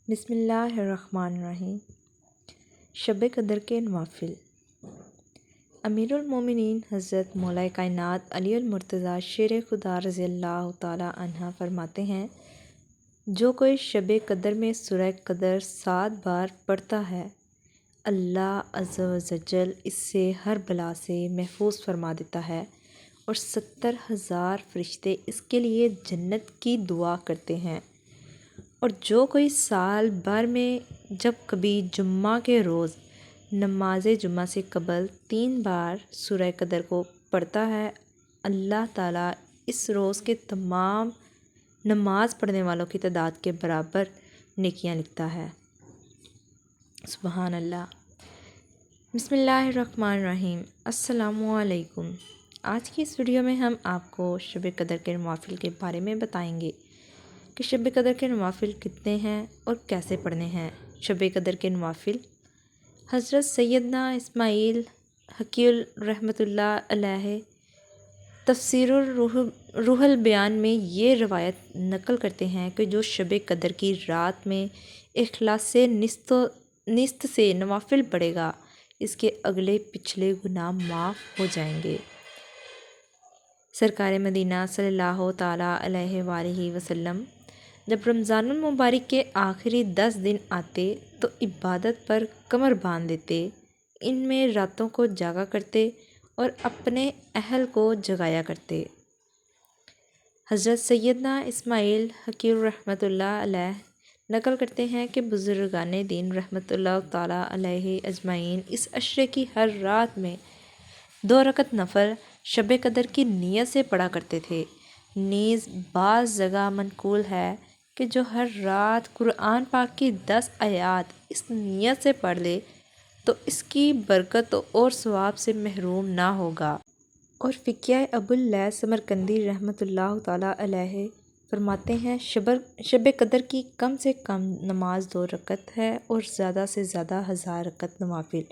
بسم اللہ الرحمن الرحیم۔ شب قدر کے نوافل۔ امیر المومنین حضرت مولا کائنات علی المرتضیٰ شیر خدا رضی اللہ تعالی عنہ فرماتے ہیں، جو کوئی شب قدر میں سورہ قدر 7 بار پڑھتا ہے، اللہ عز و جل اس سے ہر بلا سے محفوظ فرما دیتا ہے اور 70,000 فرشتے اس کے لیے جنت کی دعا کرتے ہیں۔ اور جو کوئی سال بھر میں جب کبھی جمعہ کے روز نماز جمعہ سے قبل 3 بار سورہ قدر کو پڑھتا ہے، اللہ تعالیٰ اس روز کے تمام نماز پڑھنے والوں کی تعداد کے برابر نیکیاں لکھتا ہے۔ سبحان اللہ۔ بسم اللہ الرحمن الرحیم۔ السلام علیکم۔ آج کی اس ویڈیو میں ہم آپ کو شب قدر کے نوافل کے بارے میں بتائیں گے کہ شب قدر کے نوافل کتنے ہیں اور کیسے پڑھنے ہیں۔ شب قدر کے نوافل حضرت سیدنا اسماعیل حقی رحمۃ اللہ علیہ تفسیر روح البیان میں یہ روایت نقل کرتے ہیں کہ جو شب قدر کی رات میں اخلاص سے نصف سے نوافل پڑھے گا، اس کے اگلے پچھلے گناہ معاف ہو جائیں گے۔ سرکار مدینہ صلی اللہ تعالیٰ علیہ وآلہ وسلم جب رمضان المبارک کے آخری 10 دن آتے تو عبادت پر کمر باندھ دیتے، ان میں راتوں کو جاگا کرتے اور اپنے اہل کو جگایا کرتے۔ حضرت سیدنا اسماعیل حقی رحمۃ اللہ علیہ نقل کرتے ہیں کہ بزرگان دین رحمۃ اللہ تعالیٰ علیہ اجمعین اس عشرے کی ہر رات میں 2 رکعت نفل شب قدر کی نیت سے پڑھا کرتے تھے۔ نیز بعض جگہ منقول ہے کہ جو ہر رات قرآن پاک کی 10 آیات اس نیت سے پڑھ لے تو اس کی برکت اور ثواب سے محروم نہ ہوگا۔ اور فقیہ ابو اللیث سمرقندی رحمۃ اللہ تعالیٰ علیہ فرماتے ہیں، شب قدر کی کم سے کم نماز 2 رکعت ہے اور زیادہ سے زیادہ 1000 رکعت نوافل،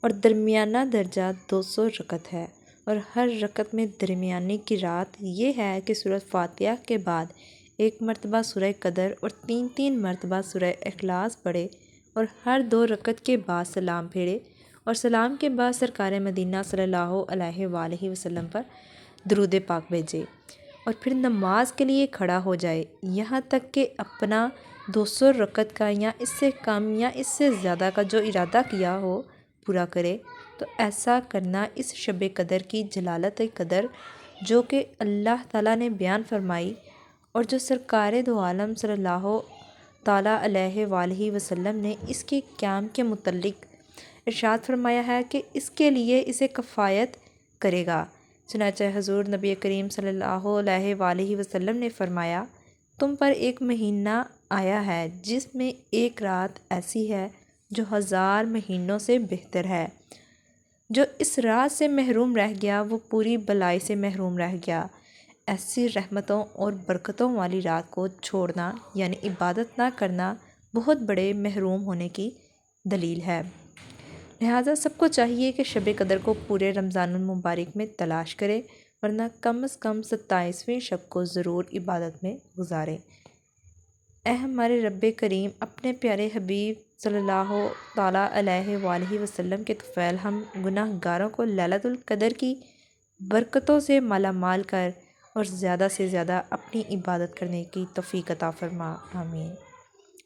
اور درمیانہ درجہ 200 رکعت ہے، اور ہر رکعت میں درمیانی قرات یہ ہے کہ سورۃ فاتحہ کے بعد 1 مرتبہ سورہ قدر اور 3 مرتبہ سورہ اخلاص پڑھے، اور ہر 2 رکعت کے بعد سلام پھیرے، اور سلام کے بعد سرکار مدینہ صلی اللہ علیہ وآلہ وسلم پر درود پاک بھیجے، اور پھر نماز کے لیے کھڑا ہو جائے، یہاں تک کہ اپنا 200 رکعت کا یا اس سے کم یا اس سے زیادہ کا جو ارادہ کیا ہو پورا کرے۔ تو ایسا کرنا اس شب قدر کی جلالت قدر جو کہ اللہ تعالیٰ نے بیان فرمائی، اور جو سرکار دو عالم صلی اللہ تعالیٰ علیہ وآلہ وسلم نے اس کے قیام کے متعلق ارشاد فرمایا ہے کہ اس کے لیے اسے کفایت کرے گا۔ چنانچہ حضور نبی کریم صلی اللہ علیہ وآلہ وسلم نے فرمایا، تم پر ایک مہینہ آیا ہے جس میں ایک رات ایسی ہے جو 1000 مہینوں سے بہتر ہے۔ جو اس رات سے محروم رہ گیا وہ پوری بلائی سے محروم رہ گیا۔ ایسی رحمتوں اور برکتوں والی رات کو چھوڑنا یعنی عبادت نہ کرنا بہت بڑے محروم ہونے کی دلیل ہے۔ لہٰذا سب کو چاہیے کہ شب قدر کو پورے رمضان المبارک میں تلاش کرے، ورنہ کم از کم 27ویں شب کو ضرور عبادت میں گزارے۔ اے ہمارے رب کریم، اپنے پیارے حبیب صلی اللہ تعالیٰ علیہ وآلہ وسلم کے طفیل ہم گناہ گاروں کو لیلۃ القدر کی برکتوں سے مالا مال کر اور زیادہ سے زیادہ اپنی عبادت کرنے کی توفیق عطا فرما۔ آمین۔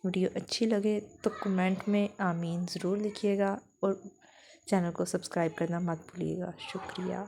ویڈیو اچھی لگے تو کمنٹ میں آمین ضرور لکھیے گا اور چینل کو سبسکرائب کرنا مت بھولیے گا۔ شکریہ۔